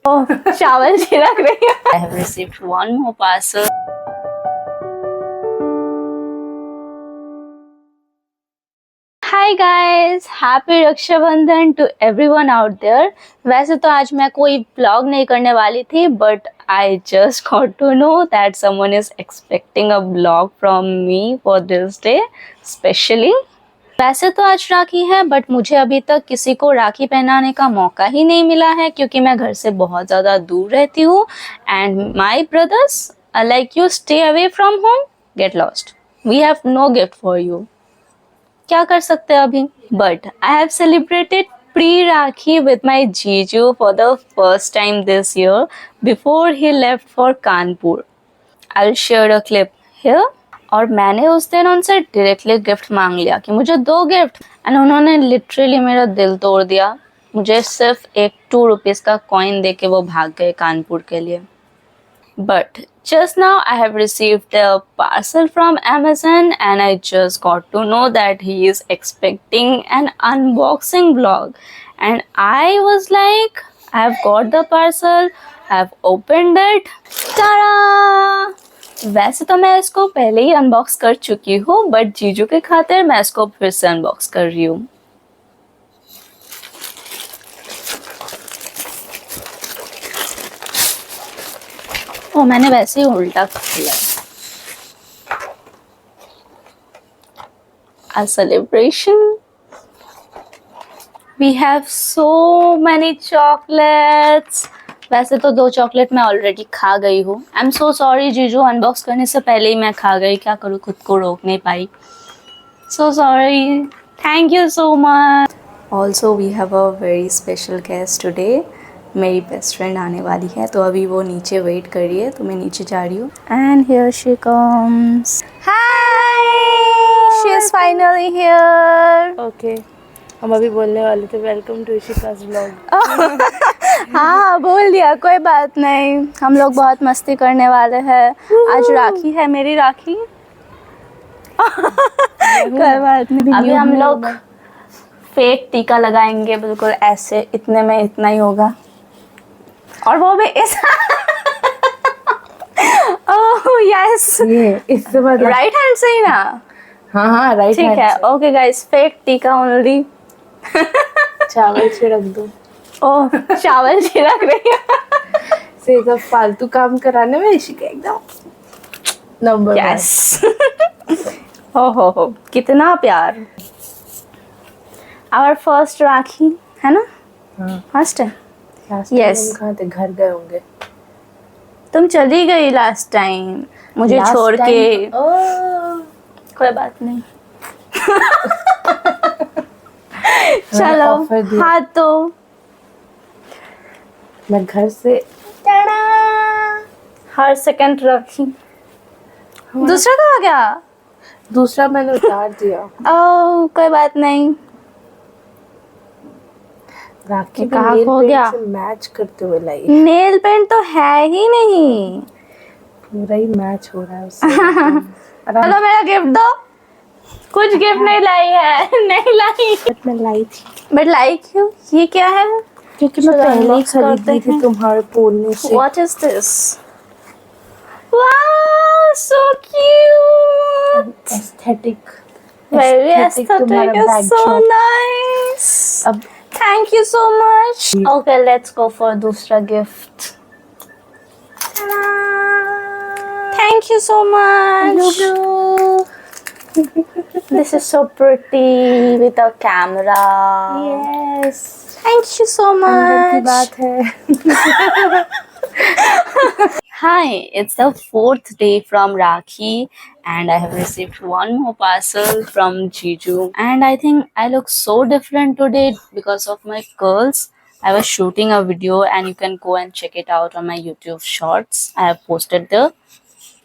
Oh, चावल छिड़क रही है। I have received one more parcel. Hi guys, happy Rakshabandhan to everyone out there. वैसे तो आज मैं कोई vlog नहीं करने वाली थी, but I just got to know that someone is expecting a vlog from me for this day, specially. वैसे तो आज राखी है, बट मुझे अभी तक किसी को राखी पहनाने का मौका ही नहीं मिला है, क्योंकि मैं घर से बहुत ज़्यादा दूर रहती हूँ and my brothers like you stay away from home, get lost, we have no gift for you. क्या कर सकते हैं अभी, but I have celebrated pre Rakhi with my जीजू for the first time this year before he left for Kanpur. I will share a clip here. और मैंने उस दिन उनसे डायरेक्टली गिफ्ट मांग लिया कि मुझे दो गिफ्ट, एंड उन्होंने लिटरली मेरा दिल तोड़ दिया। मुझे सिर्फ एक 2 रुपीज़ का कॉइन दे के वो भाग गए कानपुर के लिए। But just now I have received a parcel from Amazon and I just got to know that he is expecting an unboxing vlog, and I was like, I have got the parcel, I have opened it, ta-da! वैसे तो मैं इसको पहले ही unbox कर चुकी हूँ, but जीजू के खातिर मैं इसको फिर से अनबॉक्स कर रही हूँ। ओ, मैंने वैसे ही उल्टा किया। A celebration. We have so many chocolates. वैसे तो 2 चॉकलेट मैं ऑलरेडी खा गई हूँ। आई एम सो सॉरी जीजू, अनबॉक्स करने से पहले ही मैं खा गई। क्या करूँ, खुद को रोक नहीं पाई। So sorry, thank you so much. Also we have a very special guest today. मेरी बेस्ट फ्रेंड आने वाली है, तो अभी वो नीचे वेट कर रही है, तो मैं नीचे जा रही हूँ। And here she comes. Hi, she is finally here. Okay, हम अभी बोलने वाले थे वेलकम टू इशिका's व्लॉग। हाँ, बोल दिया, कोई बात नहीं। हम लोग बहुत मस्ती करने वाले हैं। आज राखी है, मेरी राखी। कोई बात नहीं। अभी हम लोग फेक टीका लगाएंगे, बिल्कुल ऐसे, इतने में इतना ही होगा, और वो भी इस ओह यस, ये इससे बाद राइट हैंड से ही ना। हाँ राइट, ठीक है। ओके गाइस, फेक टीका ओनली। चावल छिड़क दो। ओह, चावल छिड़क रही है। से सब फालतू काम कराने में इशिका एकदम नंबर 1। यस। हो, कितना प्यार। आवर फर्स्ट राखी है ना। फर्स्ट है। यस, कहाँ थे, घर गए होंगे। तुम चली गई लास्ट टाइम मुझे छोड़ के। कोई बात नहीं। चलो, हाँ तो मैं घर से हर सेकंड रखी। दूसरा कहाँ गया? दूसरा मैंने उतार दिया। ओह, कोई बात नहीं। राखी कहाँ खो गया? मैच करते हुए लाई। नेल पेंट तो है ही नहीं, पूरा ही मैच हो रहा है उससे। चलो मेरा गिफ्ट दो। कुछ गिफ्ट नहीं लाई है। नहीं लाई। बट मैं लाई थी। बट लाई क्यों? ये क्या है? क्योंकि मैं पहले ही खरीदी थी तुम्हारे बोलने से। What is this? Wow, so cute. Aesthetic. Very aesthetic. Is so nice. अब Thank you so much. Okay, let's go for दूसरा gift. Thank you so much. This is so pretty with a camera. Yes. Thank you so अंदर की much. बात है। Hi, it's the 4th day from Rakhi and I have received one more parcel from Jiju, and I think I look so different today because of my curls. I was shooting a video and you can go and check it out on my YouTube shorts. I have posted there.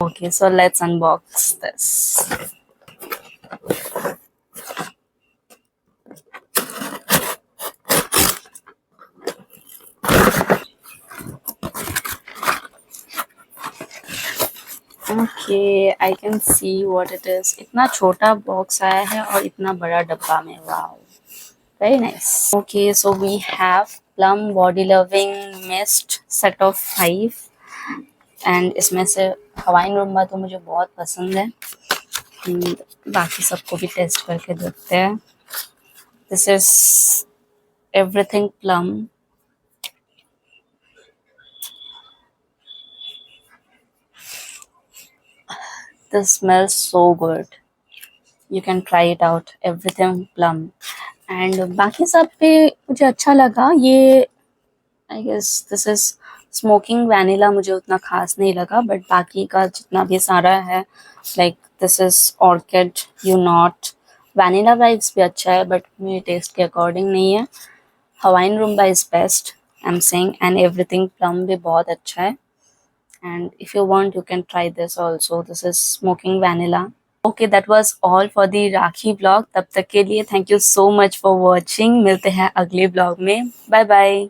Okay, so let's unbox this. Okay, I can see what it is. इतना छोटा box आया है और इतना बड़ा डब्बा में। Wow, very nice. Okay, so we have plum body loving mist set of 5 and इसमें से हवाइन रूम्बा तो मुझे बहुत पसंद है। बाकी सबको भी टेस्ट करके देखते हैं। This is everything plum. This smells so good. You can try it out. Everything plum. And बाकी सब पे मुझे अच्छा लगा। ये I guess this is smoking vanilla, मुझे उतना खास नहीं लगा, बट बाकी का जितना भी सारा है like this is orchid you not, vanilla vibes भी अच्छा है बट मेरे टेस्ट के अकॉर्डिंग नहीं है। Hawaiian rumba is best I am saying, and everything plum भी बहुत अच्छा है। and if you want you can try this also. This is smoking vanilla. Okay, that was all for the rakhi vlog. तब तक के लिए thank you so much for watching. मिलते हैं अगले vlog में. Bye bye.